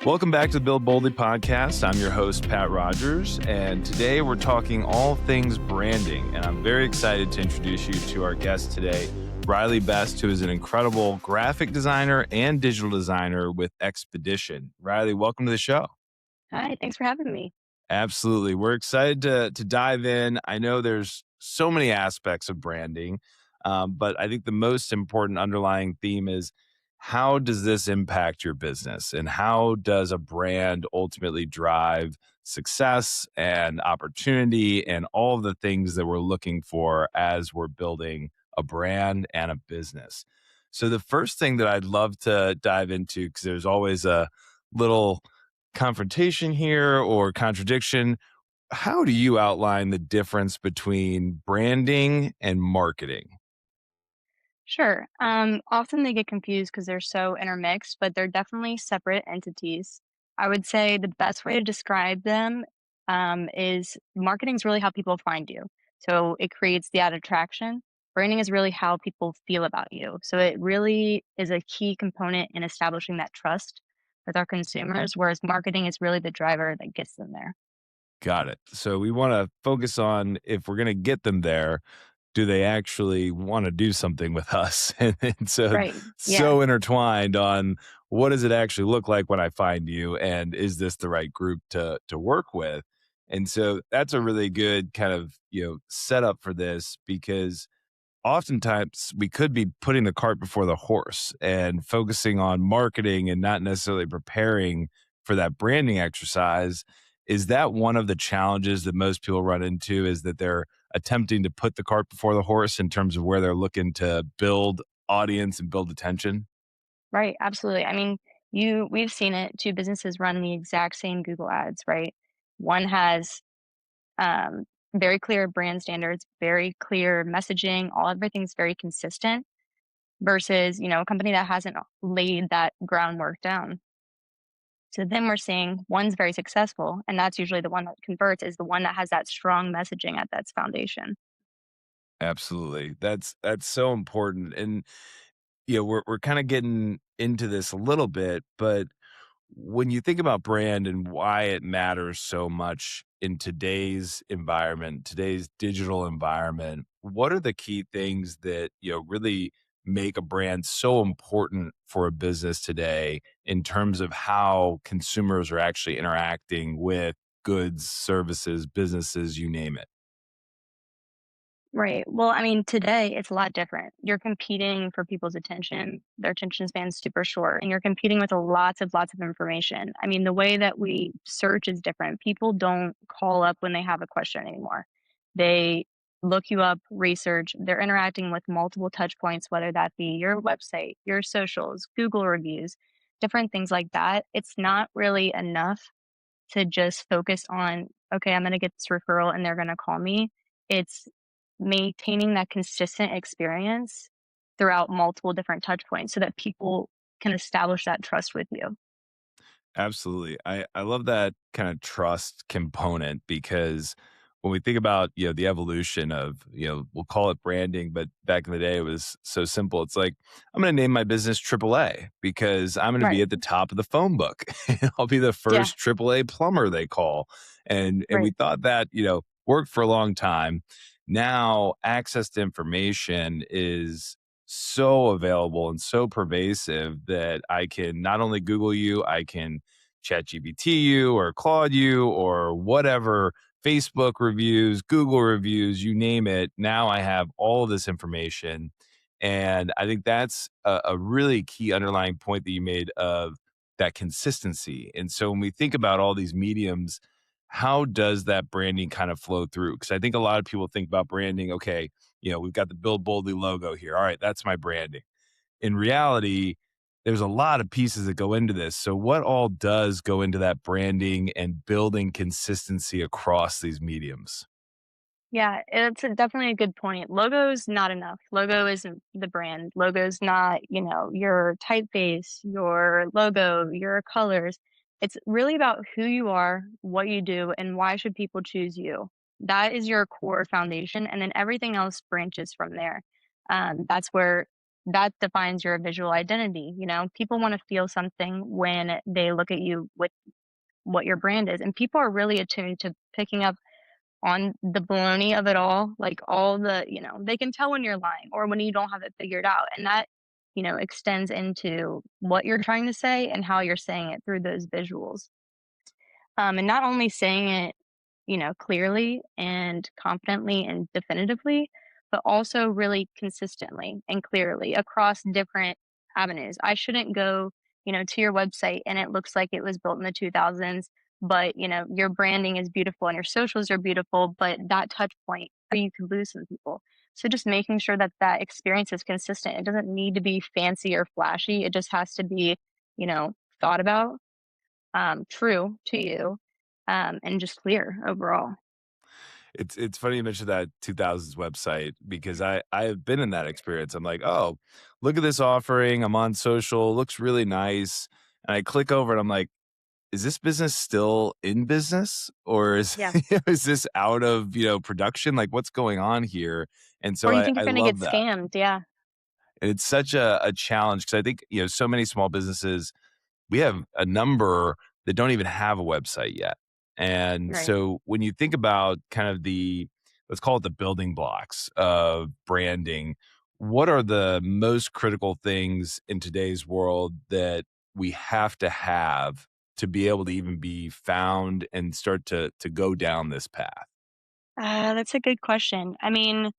Welcome back to the Build Boldly podcast. I'm your host, Pat Rodgers, and today we're talking all things branding. And I'm very excited to introduce you to our guest today, Riley Best, who is an incredible graphic designer and digital designer with Expedition. Riley, welcome to the show. Hi, thanks for having me. Absolutely. We're excited to dive in. I know there's so many aspects of branding, but I think the most important underlying theme is how does this impact your business and how does a brand ultimately drive success and opportunity and all of the things that we're looking for as we're building a brand and a business. So the first thing that I'd love to dive into, because there's always a little confrontation here or contradiction. How do you outline the difference between branding and marketing? Sure. Often they get confused because they're so intermixed, but they're definitely separate entities. I would say the best way to describe them is marketing is really how people find you. So it creates the added attraction. Branding is really how people feel about you. So it really is a key component in establishing that trust with our consumers, whereas marketing is really the driver that gets them there. Got it. So we want to focus on if we're going to get them there, do they actually want to do something with us? And so Right. Yeah. so intertwined on what does it actually look like when I find you, and is this the right group to work with? And so that's a really good kind of setup for this because oftentimes we could be putting the cart before the horse and focusing on marketing and not necessarily preparing for that branding exercise. Is that one of the challenges that most people run into, is that they're attempting to put the cart before the horse in terms of where they're looking to build audience and build attention? Right, absolutely. I mean, we've seen it. Two businesses run the exact same Google ads, right? One has um, very clear brand standards, very clear messaging, everything's very consistent versus, a company that hasn't laid that groundwork down. So then we're seeing one's very successful, and that's usually the one that converts, is the one that has that strong messaging at that foundation. Absolutely. That's so important. And we're kind of getting into this a little bit, but when you think about brand and why it matters so much in today's environment, today's digital environment, what are the key things that, really make a brand so important for a business today in terms of how consumers are actually interacting with goods, services, businesses, you name it? Right. Well, I mean, today it's a lot different. You're competing for people's attention. Their attention span's super short, and you're competing with lots of information. I mean, the way that we search is different. People don't call up when they have a question anymore. They look you up, research. They're interacting with multiple touch points, whether that be your website, your socials, Google reviews, different things like that. It's not really enough to just focus on, okay, I'm going to get this referral and they're going to call me. It's maintaining that consistent experience throughout multiple different touch points so that people can establish that trust with you. Absolutely. I love that kind of trust component because when we think about, the evolution of, we'll call it branding, but back in the day it was so simple. It's like, I'm going to name my business AAA because I'm going to be Right. at the top of the phone book. I'll be the Yeah. first AAA plumber they call. And we Right. thought that, worked for a long time. Now access to information is so available and so pervasive that I can not only Google you, I can chat GPT you or Claude you or whatever, Facebook reviews, Google reviews, you name it. Now I have all of this information. And I think that's a really key underlying point that you made of that consistency. And so when we think about all these mediums, how does that branding kind of flow through? Because I think a lot of people think about branding, okay, we've got the Build Boldly logo here. All right, that's my branding. In reality, there's a lot of pieces that go into this. So what all does go into that branding and building consistency across these mediums? Yeah, definitely a good point. Logo's not enough. Logo isn't the brand. Logo's not, your typeface, your logo, your colors. It's really about who you are, what you do, and why should people choose you. That is your core foundation, and then everything else branches from there. That's where that defines your visual identity. People want to feel something when they look at you with what your brand is. And people are really attuned to picking up on the baloney of it all, like all they can tell when you're lying or when you don't have it figured out. And that, extends into what you're trying to say and how you're saying it through those visuals. And not only saying it, clearly and confidently and definitively, but also really consistently and clearly across different avenues. I shouldn't go, to your website and it looks like it was built in the 2000s, but your branding is beautiful and your socials are beautiful, but that touch point, or you could lose some people. So just making sure that that experience is consistent. It doesn't need to be fancy or flashy. It just has to be, thought about, true to you, and just clear overall. It's funny you mentioned that 2000s website because I have been in that experience. I'm like, "Oh, look at this offering. I'm on social. Looks really nice." And I click over and I'm like, "Is this business still in business or is Yeah. is this out of, production? Like what's going on here?" And Or so you I think you're I gonna get love that. scammed, yeah, And it's such a challenge because I think, so many small businesses we have a number that don't even have a website yet. And right. so when you think about kind of let's call it the building blocks of branding, what are the most critical things in today's world that we have to be able to even be found and start to go down this path? That's a good question. I mean,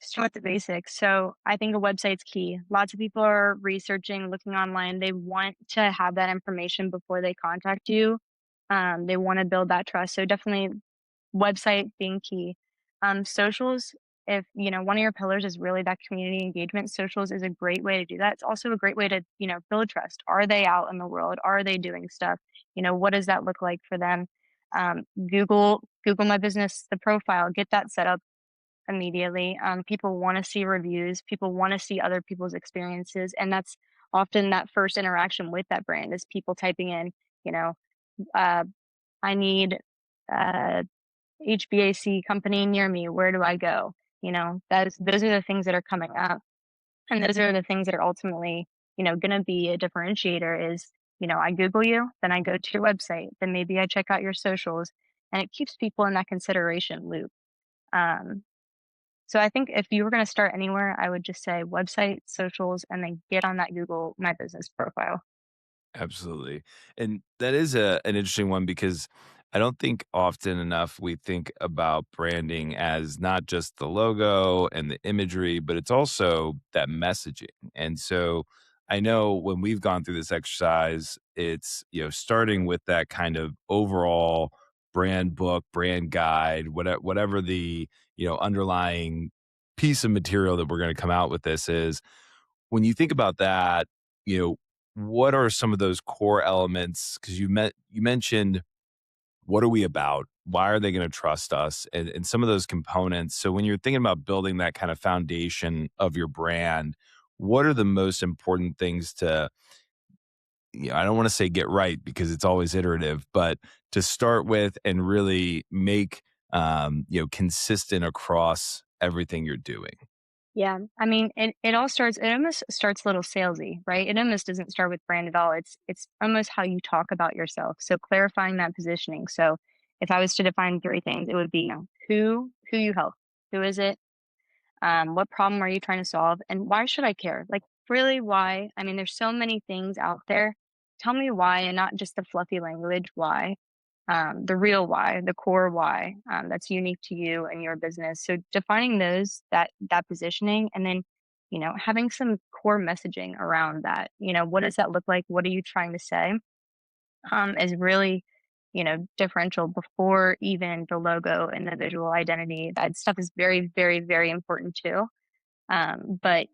start with the basics. So I think a website's key. Lots of people are researching, looking online. They want to have that information before they contact you. They want to build that trust. So definitely website being key. Socials, if one of your pillars is really that community engagement, socials is a great way to do that. It's also a great way to, build trust. Are they out in the world? Are they doing stuff? What does that look like for them? Google my business, the profile, get that set up immediately. People want to see reviews, people want to see other people's experiences. And that's often that first interaction with that brand is people typing in, you know, uh, I need uh HVAC company near me. Where do I go? Those are the things that are coming up. And those are the things that are ultimately, going to be a differentiator is, I Google you, then I go to your website, then maybe I check out your socials and it keeps people in that consideration loop. Um, so I think if you were going to start anywhere, I would just say website, socials, and then get on that Google My Business profile. Absolutely. And that is an interesting one because I don't think often enough we think about branding as not just the logo and the imagery, but it's also that messaging. And so I know when we've gone through this exercise, it's, starting with that kind of overall brand book, brand guide, whatever the, underlying piece of material that we're going to come out with this is when you think about that, you know, what are some of those core elements? Because you mentioned what are we about? Why are they going to trust us? And some of those components. So when you're thinking about building that kind of foundation of your brand, what are the most important things to, I don't want to say get right because it's always iterative, but to start with and really make consistent across everything you're doing. Yeah. I mean, it almost starts a little salesy, right? It almost doesn't start with brand at all. It's almost how you talk about yourself. So clarifying that positioning. So if I was to define three things, it would be, who you help. Who is it? What problem are you trying to solve? And why should I care? Like, really, why? I mean, there's so many things out there. Tell me why, and not just the fluffy language. Why? The real why, the core why, that's unique to you and your business. So defining that positioning, and then having some core messaging around that. What does that look like? What are you trying to say? Is really differential before even the logo and the visual identity. That stuff is very, very, very important too. But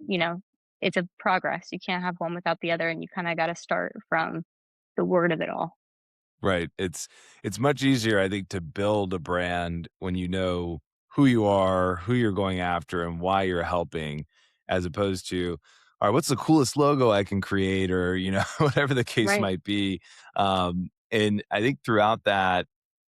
it's a progress. You can't have one without the other, and you kind of got to start from the word of it all. Right. It's much easier, I think, to build a brand when you know who you are, who you're going after, and why you're helping, as opposed to, all right, what's the coolest logo I can create, or whatever the case Right. might be. And I think throughout that,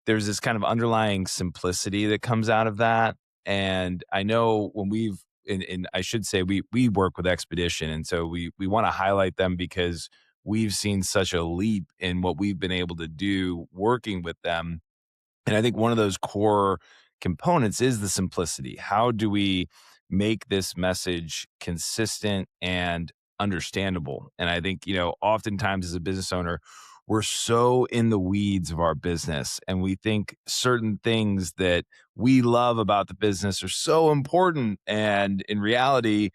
there's this kind of underlying simplicity that comes out of that. And I know when we've and I should say we work with Expedition, and so we want to highlight them because we've seen such a leap in what we've been able to do working with them. And I think one of those core components is the simplicity. How do we make this message consistent and understandable? And I think, oftentimes as a business owner, we're so in the weeds of our business and we think certain things that we love about the business are so important. And in reality,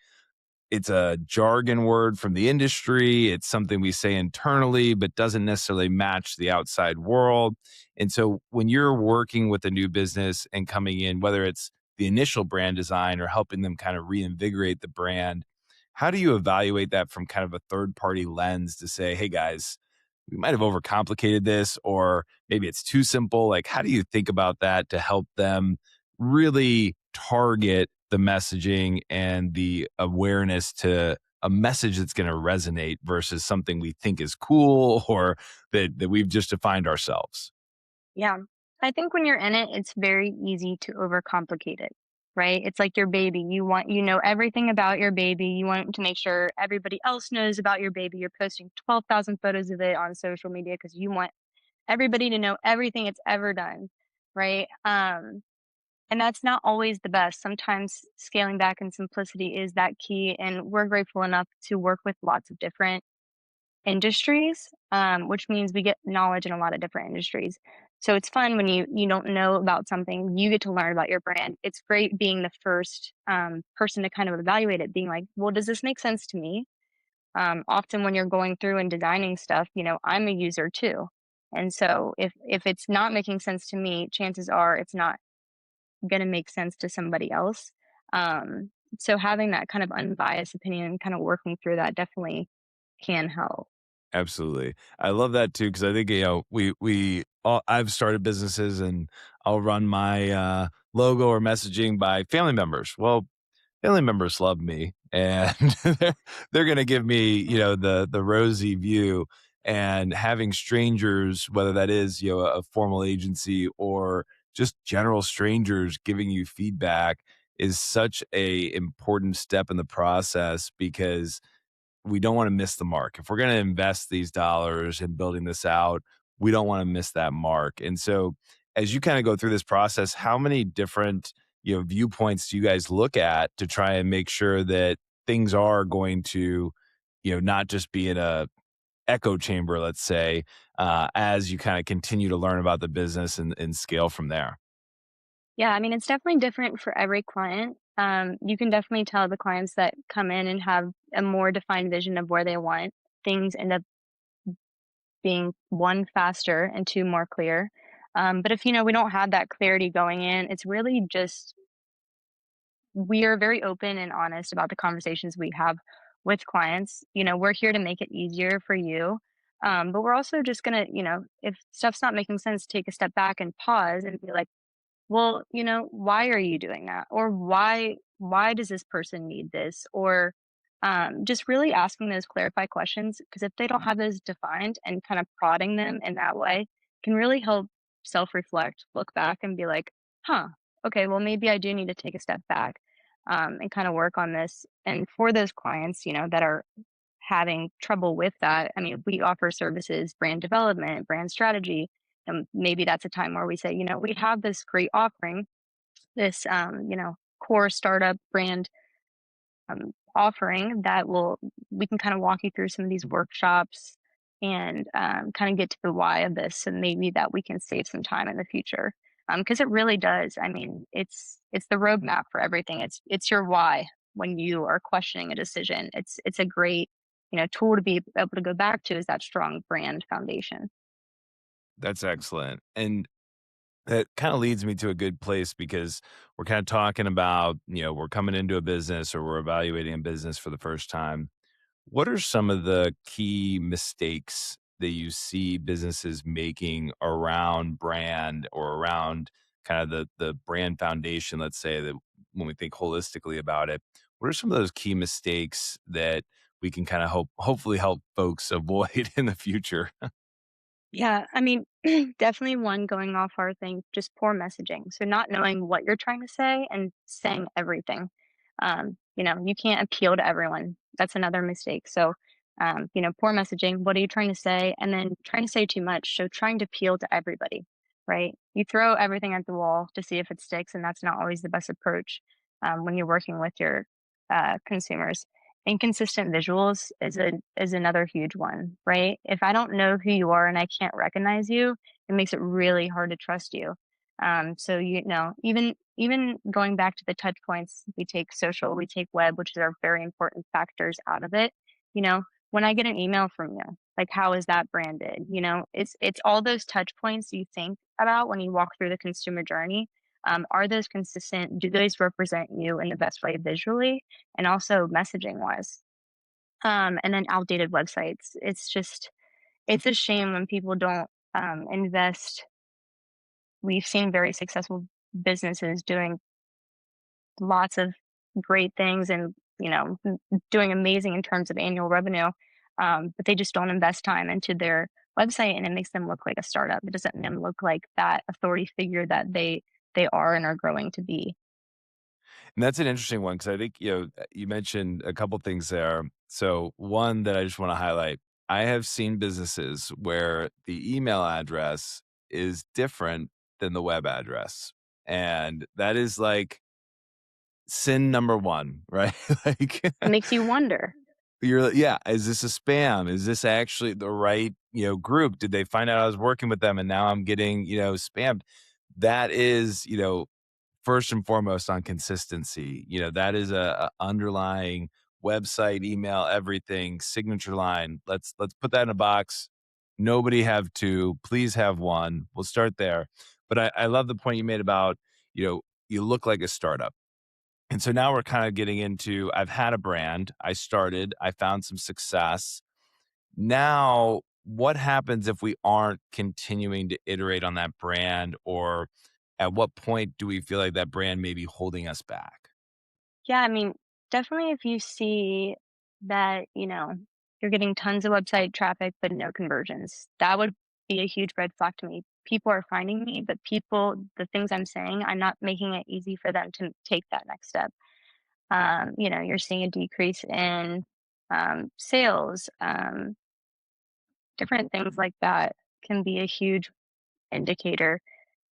it's a jargon word from the industry. It's something we say internally, but doesn't necessarily match the outside world. And so when you're working with a new business and coming in, whether it's the initial brand design or helping them kind of reinvigorate the brand, how do you evaluate that from kind of a third party lens to say, hey guys, we might have overcomplicated this, or maybe it's too simple? Like, how do you think about that to help them really target the messaging and the awareness to a message that's going to resonate versus something we think is cool or that we've just defined ourselves? Yeah. I think when you're in it, it's very easy to overcomplicate it, right? It's like your baby. You know everything about your baby. You want to make sure everybody else knows about your baby. You're posting 12,000 photos of it on social media because you want everybody to know everything it's ever done, right? And that's not always the best. Sometimes scaling back and simplicity is that key. And we're grateful enough to work with lots of different industries, which means we get knowledge in a lot of different industries. So it's fun when you don't know about something, you get to learn about your brand. It's great being the first person to kind of evaluate it, being like, well, does this make sense to me? Often when you're going through and designing stuff, I'm a user too. And so if it's not making sense to me, chances are it's not going to make sense to somebody else. So having that kind of unbiased opinion and kind of working through that definitely can help. Absolutely. I love that too because I think, we all I've started businesses and I'll run my, logo or messaging by family members. Well, family members love me and they're gonna give me, the rosy view, and having strangers, whether that is, a formal agency or just general strangers giving you feedback is such a important step in the process because we don't wanna miss the mark. If we're gonna invest these dollars in building this out, we don't wanna miss that mark. And so, as you kinda go through this process, how many different, viewpoints do you guys look at to try and make sure that things are going to, not just be in a echo chamber, let's say, as you kinda continue to learn about the business and scale from there? Yeah, I mean, it's definitely different for every client. You can definitely tell the clients that come in and have a more defined vision of where they want things end up being one faster and two more clear. But if we don't have that clarity going in, it's really just we are very open and honest about the conversations we have with clients. We're here to make it easier for you. But we're also just gonna, if stuff's not making sense, take a step back and pause and be like, well, why are you doing that? Or why does this person need this? Or just really asking those clarify questions, because if they don't have those defined and kind of prodding them in that way can really help self-reflect, look back and be like, huh, okay, well maybe I do need to take a step back and kind of work on this. And for those clients, that are having trouble with that, I mean, we offer services, brand development, brand strategy, and maybe that's a time where we say, we have this great offering, this, core startup brand offering that we can kind of walk you through some of these workshops and kind of get to the why of this, and maybe that we can save some time in the future. Because it really does. I mean, it's the roadmap for everything. It's your why when you are questioning a decision. It's a great tool to be able to go back to is that strong brand foundation. That's excellent. And that kind of leads me to a good place because we're kind of talking about, we're coming into a business or we're evaluating a business for the first time. What are some of the key mistakes that you see businesses making around brand or around kind of the brand foundation, let's say, that when we think holistically about it, what are some of those key mistakes that we can kind of hopefully help folks avoid in the future? Yeah, I mean, definitely one going off our thing, just poor messaging. So not knowing what you're trying to say and saying everything. You can't appeal to everyone. That's another mistake. So, poor messaging. What are you trying to say? And then trying to say too much. So trying to appeal to everybody, right? You throw everything at the wall to see if it sticks, and that's not always the best approach when you're working with your consumers. Inconsistent visuals is another huge one, right? If I don't know who you are and I can't recognize you, it makes it really hard to trust you. So even going back to the touch points, we take social, we take web, which are very important factors out of it. You know, when I get an email from you, like how is that branded? It's all those touch points you think about when you walk through the consumer journey. Are those consistent? Do those represent you in the best way visually and also messaging wise? And then outdated websites. It's a shame when people don't invest. We've seen very successful businesses doing lots of great things and, doing amazing in terms of annual revenue, but they just don't invest time into their website, and it makes them look like a startup. It doesn't make them look like that authority figure that they are and are growing to be. And that's an interesting one because I think, you mentioned a couple things there. So, one that I just want to highlight, I have seen businesses where the email address is different than the web address. And that is like sin number one, right? Like, It makes you wonder. yeah, is this a spam? Is this actually the right, group? Did they find out I was working with them and now I'm getting, spammed? That is, first and foremost on consistency. That is a underlying website, email, everything, signature line. Let's put that in a box. Nobody have two. Please have one. We'll start there. But I love the point you made about, you look like a startup. And so now we're kind of getting into I've had a brand. I started, I found some success. Now, what happens if we aren't continuing to iterate on that brand, or at what point do we feel like that brand may be holding us back? Yeah, I mean, definitely if you see that, you're getting tons of website traffic but no conversions, that would be a huge red flag to me. People are finding me, but the things I'm saying, I'm not making it easy for them to take that next step. You're seeing a decrease in sales, different things like that can be a huge indicator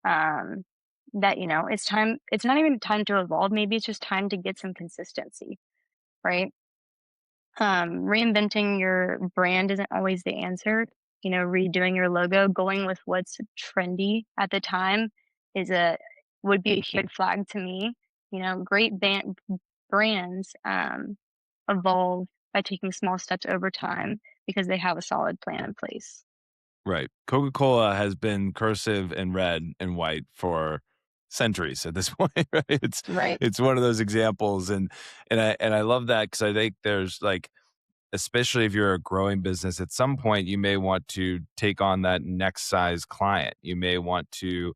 um, that, it's time. It's not even time to evolve. Maybe it's just time to get some consistency, right? Reinventing your brand isn't always the answer. Redoing your logo, going with what's trendy at the time is a would be a huge flag to me. Great brands evolve by taking small steps over time because they have a solid plan in place. Right. Coca-Cola has been cursive and red and white for centuries at this point, right? It's Right. it's one of those examples, and I love that because I think there's like, especially if you're a growing business, at some point you may want to take on that next size client. You may want to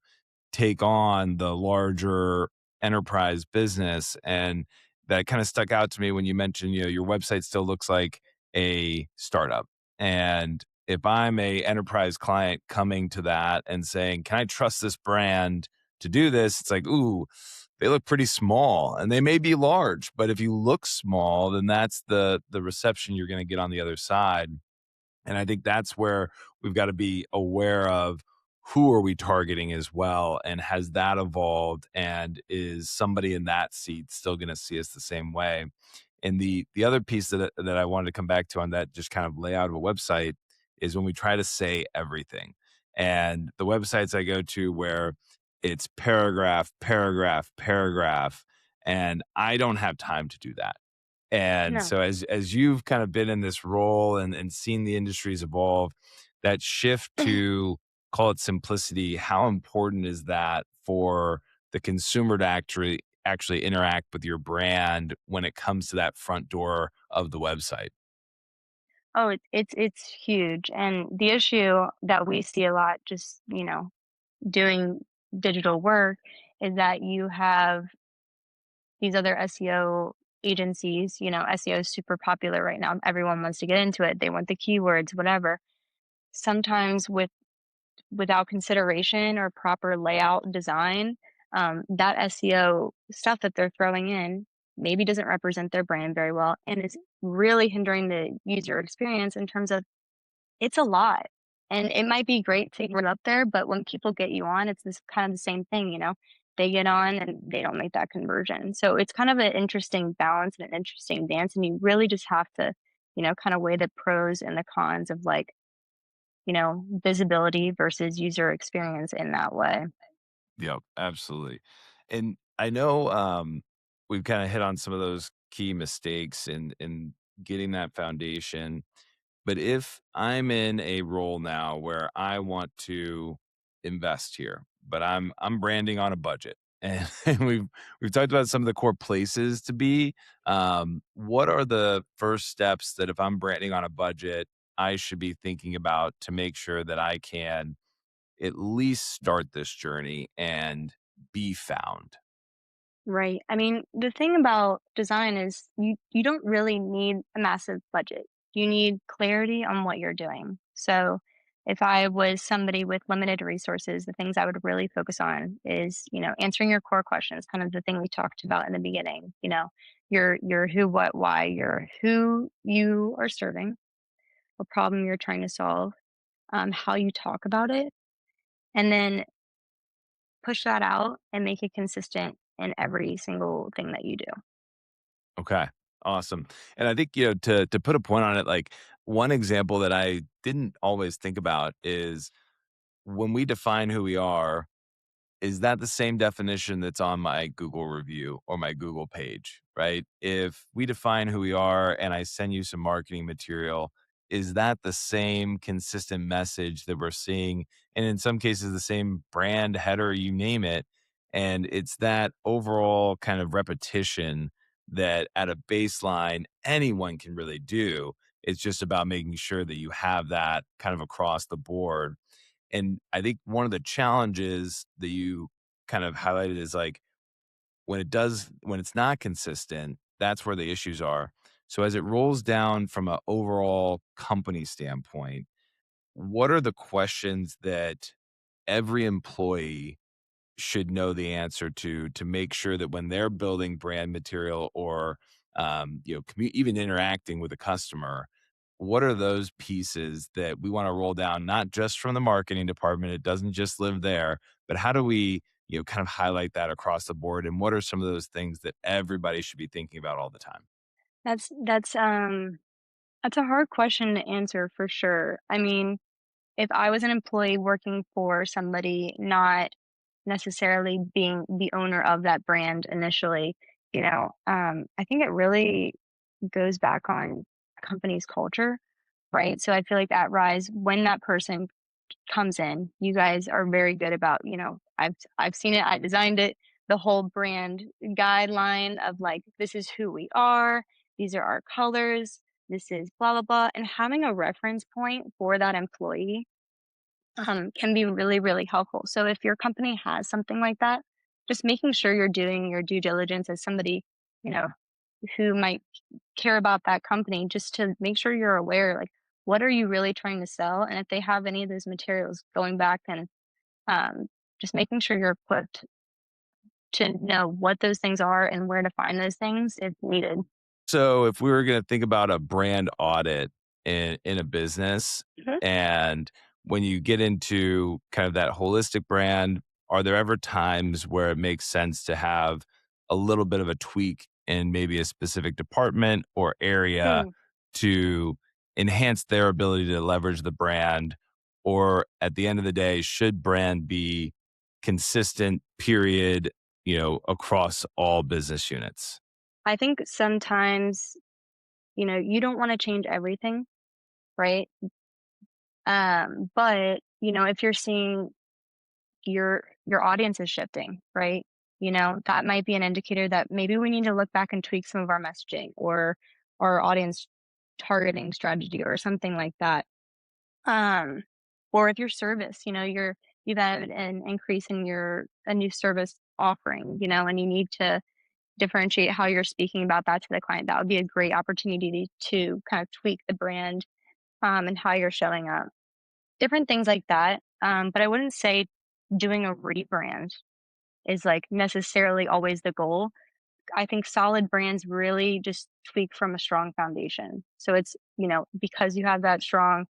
take on the larger enterprise business. And that kind of stuck out to me when you mentioned, your website still looks like a startup. And if I'm a enterprise client coming to that and saying, "Can I trust this brand to do this?" It's like, "Ooh, they look pretty small." And they may be large, but if you look small, then that's the reception you're going to get on the other side. And I think that's where we've got to be aware of who are we targeting as well, and has that evolved, and is somebody in that seat still going to see us the same way? And the other piece that I wanted to come back to on that just kind of layout of a website is when we try to say everything. And the websites I go to where it's paragraph, paragraph, paragraph, and I don't have time to do that. And No. so as you've kind of been in this role and seen the industries evolve, that shift to call it simplicity, how important is that for the consumer to actually interact with your brand when it comes to that front door of the website? Oh, it's huge, and the issue that we see a lot, just doing digital work, is that you have these other SEO agencies. SEO is super popular right now. Everyone wants to get into it. They want the keywords, whatever. Sometimes without consideration or proper layout design, that SEO stuff that they're throwing in maybe doesn't represent their brand very well and is really hindering the user experience in terms of it's a lot. And it might be great to get it up there, but when people get you on, it's this kind of the same thing, you know? They get on and they don't make that conversion. So it's kind of an interesting balance and an interesting dance. And you really just have to, kind of weigh the pros and the cons of like, visibility versus user experience in that way. Yep, absolutely. And I know we've kind of hit on some of those key mistakes in getting that foundation. But if I'm in a role now where I want to invest here, but I'm branding on a budget, and, and we've talked about some of the core places to be. What are the first steps that if I'm branding on a budget, I should be thinking about to make sure that I can at least start this journey and be found? Right. I mean, the thing about design is you don't really need a massive budget. You need clarity on what you're doing. So, if I was somebody with limited resources, the things I would really focus on is, answering your core questions, kind of the thing we talked about in the beginning, your who, what, why, your who you are serving, what problem you're trying to solve, how you talk about it, and then push that out and make it consistent in every single thing that you do. Okay, awesome. And I think, to put a point on it, like one example that I didn't always think about is when we define who we are, is that the same definition that's on my Google review or my Google page, right? If we define who we are and I send you some marketing material, is that the same consistent message that we're seeing? And in some cases, the same brand header, you name it. And it's that overall kind of repetition that at a baseline, anyone can really do. It's just about making sure that you have that kind of across the board. And I think one of the challenges that you kind of highlighted is like when it's not consistent, that's where the issues are. So as it rolls down from an overall company standpoint, what are the questions that every employee should know the answer to make sure that when they're building brand material or even interacting with a customer, what are those pieces that we want to roll down not just from the marketing department, it doesn't just live there, but how do we kind of highlight that across the board, and what are some of those things that everybody should be thinking about all the time? That's a hard question to answer for sure. I mean, if I was an employee working for somebody, not necessarily being the owner of that brand initially, I think it really goes back on a company's culture, right? So I feel like that rise when that person comes in, you guys are very good about, I've seen it, I designed it, the whole brand guideline of like this is who we are, these are our colors, this is blah blah blah, and having a reference point for that employee can be really, really helpful. So if your company has something like that, just making sure you're doing your due diligence as somebody, you know, who might care about that company, just to make sure you're aware, like, what are you really trying to sell? And if they have any of those materials, going back and um, just making sure you're equipped to know what those things are and where to find those things if needed. So if we were going to think about a brand audit in a business, Mhm. and when you get into kind of that holistic brand, are there ever times where it makes sense to have a little bit of a tweak in maybe a specific department or area Hmm. to enhance their ability to leverage the brand? Or at the end of the day, should brand be consistent, period, across all business units? I think sometimes, you don't want to change everything, right? But if you're seeing your audience is shifting, right? That might be an indicator that maybe we need to look back and tweak some of our messaging or our audience targeting strategy or something like that. Um, or if your service, you've had an increase in a new service offering, and you need to differentiate how you're speaking about that to the client. That would be a great opportunity to kind of tweak the brand and how you're showing up. Different things like that. But I wouldn't say doing a rebrand is like necessarily always the goal I think solid brands really just tweak from a strong foundation. So it's, because you have that strong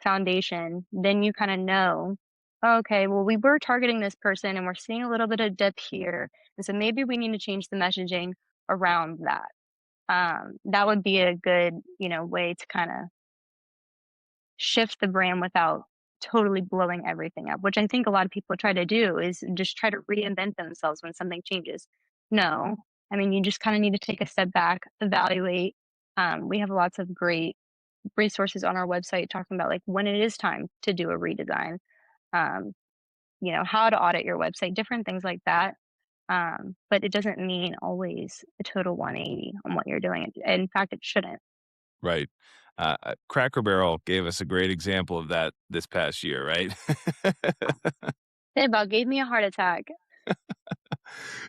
foundation, then you kind of know, okay, well, we were targeting this person and we're seeing a little bit of dip here. And so maybe we need to change the messaging around that. That would be a good, way to kind of shift the brand without totally blowing everything up, which I think a lot of people try to do is just try to reinvent themselves when something changes. No, I mean, you just kind of need to take a step back, evaluate. We have lots of great resources on our website talking about like when it is time to do a redesign, um, how to audit your website, different things like that. But it doesn't mean always a total 180 on what you're doing. In fact, it shouldn't. Right. Cracker Barrel gave us a great example of that this past year, right? It about gave me a heart attack.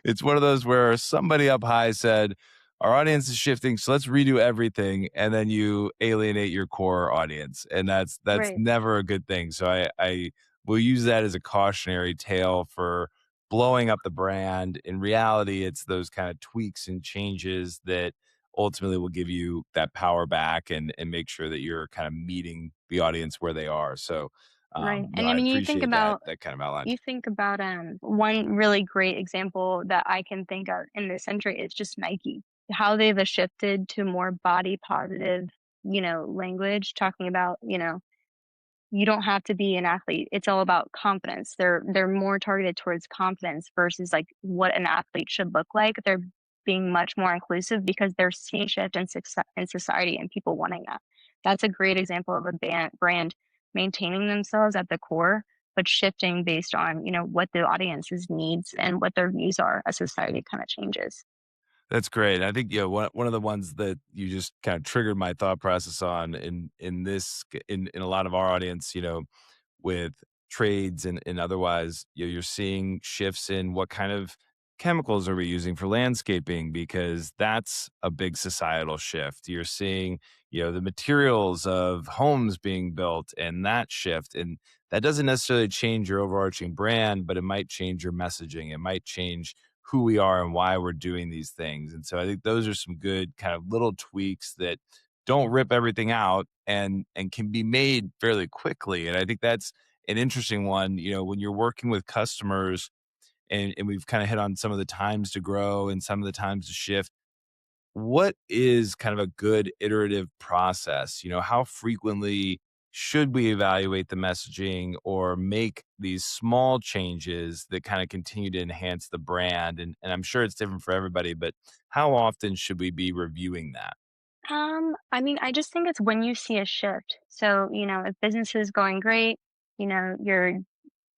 It's one of those where somebody up high said, "Our audience is shifting, so let's redo everything," and then you alienate your core audience, and that's Right. never a good thing. So I will use that as a cautionary tale for blowing up the brand. In reality, it's those kind of tweaks and changes that ultimately will give you that power back and make sure that you're kind of meeting the audience where they are. So, Right. no, And I I mean, appreciate that kind of outline. you think about one really great example that I can think of in this century is just Nike. How they've shifted to more body positive, language, talking about, you don't have to be an athlete. It's all about confidence. They're more targeted towards confidence versus like what an athlete should look like. They're being much more inclusive because they're seeing shift in society and people wanting that. That's a great example of a brand maintaining themselves at the core, but shifting based on what the audience's needs and what their views are as society kind of changes. That's great. I think, one of the ones that you just kind of triggered my thought process on in this in a lot of our audience, with trades and otherwise, you're seeing shifts in what kind of chemicals are we using for landscaping because that's a big societal shift. You're seeing, the materials of homes being built and that shift. And that doesn't necessarily change your overarching brand, but it might change your messaging. It might change who we are and why we're doing these things. And so I think those are some good kind of little tweaks that don't rip everything out and can be made fairly quickly. And I think that's an interesting one, when you're working with customers and we've kind of hit on some of the times to grow and some of the times to shift. What is kind of a good iterative process? How frequently should we evaluate the messaging or make these small changes that kind of continue to enhance the brand? And I'm sure it's different for everybody, but how often should we be reviewing that? I mean, I just think it's when you see a shift. So, if business is going great, you're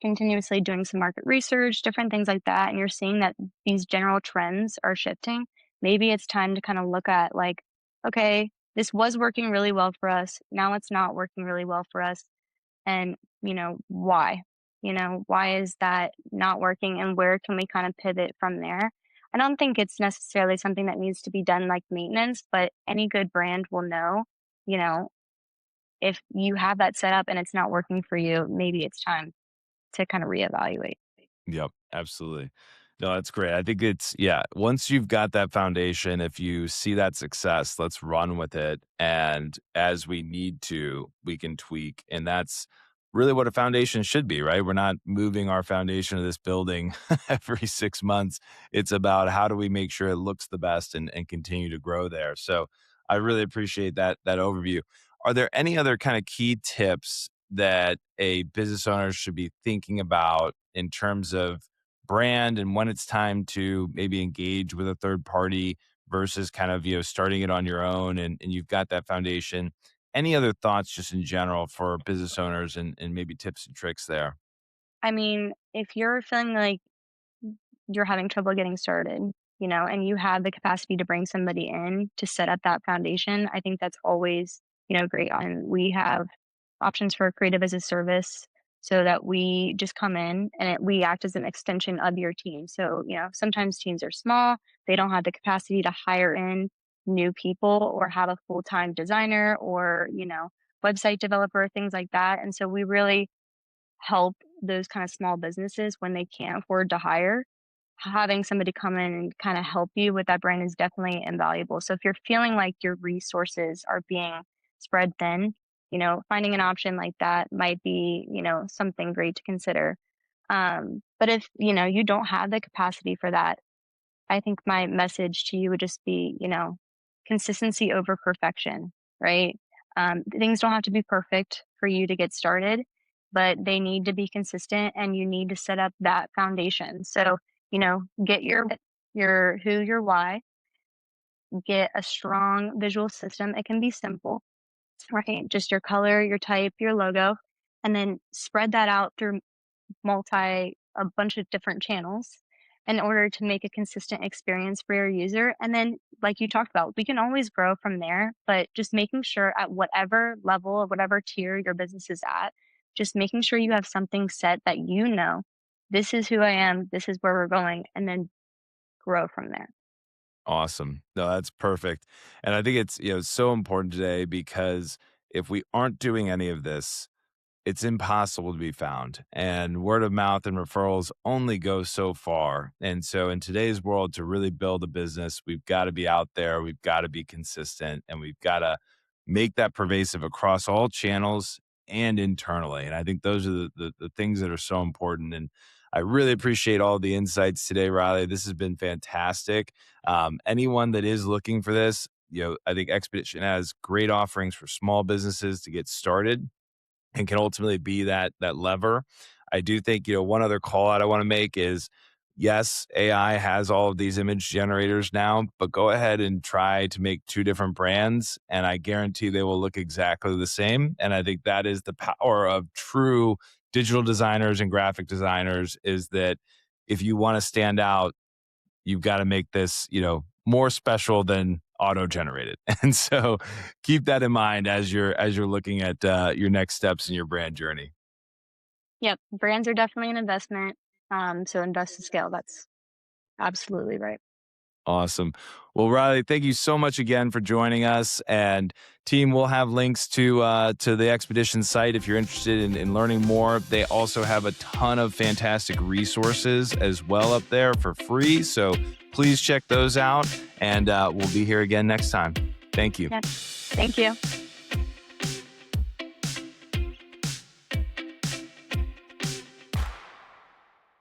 continuously doing some market research, different things like that, and you're seeing that these general trends are shifting, maybe it's time to kind of look at like, okay, this was working really well for us. Now it's not working really well for us. And, why? Why is that not working and where can we kind of pivot from there? I don't think it's necessarily something that needs to be done like maintenance, but any good brand will know, you know, if you have that set up and it's not working for you, maybe it's time to kind of reevaluate. Yep, absolutely. No, that's great. I think it's yeah, once you've got that foundation, if you see that success, let's run with it. And as we need to, we can tweak. And that's really what a foundation should be, right? We're not moving our foundation of this building every 6 months. It's about how do we make sure it looks the best and continue to grow there. So I really appreciate that overview. Are there any other kind of key tips that a business owner should be thinking about in terms of brand and when it's time to maybe engage with a third party versus kind of starting it on your own and you've got that foundation? Any other thoughts just in general for business owners and maybe tips and tricks there? I mean, if you're feeling like you're having trouble getting started, and you have the capacity to bring somebody in to set up that foundation, I think that's always, great. And we have options for creative as a service so that we just come in and we act as an extension of your team. So, sometimes teams are small, they don't have the capacity to hire in new people or have a full time designer or, website developer, things like that. And so we really help those kind of small businesses when they can't afford to hire. having somebody come in and kind of help you with that brand is definitely invaluable. So if you're feeling like your resources are being spread thin, finding an option like that might be, something great to consider. But if, you don't have the capacity for that, I think my message to you would just be, consistency over perfection, right? Things don't have to be perfect for you to get started, but they need to be consistent and you need to set up that foundation. So, get your who, your why, get a strong visual system. It can be simple, right? Just your color, your type, your logo, and then spread that out through a bunch of different channels in order to make a consistent experience for your user. And then, like you talked about, we can always grow from there, but just making sure at whatever level or whatever tier your business is at, just making sure you have something set that this is who I am, this is where we're going, and then grow from there. Awesome. No, that's perfect. And I think it's, so important today because if we aren't doing any of this, it's impossible to be found. And word of mouth and referrals only go so far. And so in today's world, to really build a business, we've got to be out there, we've got to be consistent, and we've got to make that pervasive across all channels and internally. And I think those are the things that are so important. And I really appreciate all the insights today, Riley. This has been fantastic. Anyone that is looking for this, I think Expedition has great offerings for small businesses to get started and can ultimately be that lever. I do think, one other call out I want to make is yes, AI has all of these image generators now, but go ahead and try to make two different brands and I guarantee they will look exactly the same. And I think that is the power of true digital designers and graphic designers is that if you want to stand out, you've got to make this, more special than auto generated. And so keep that in mind as you're looking at your next steps in your brand journey. Yep, brands are definitely an investment. So invest to scale. That's absolutely right. Awesome. Well, Riley, thank you so much again for joining us. And team, we'll have links to the Expedition site if you're interested in learning more. They also have a ton of fantastic resources as well up there for free. So please check those out. And we'll be here again next time. Thank you. Yep. Thank you.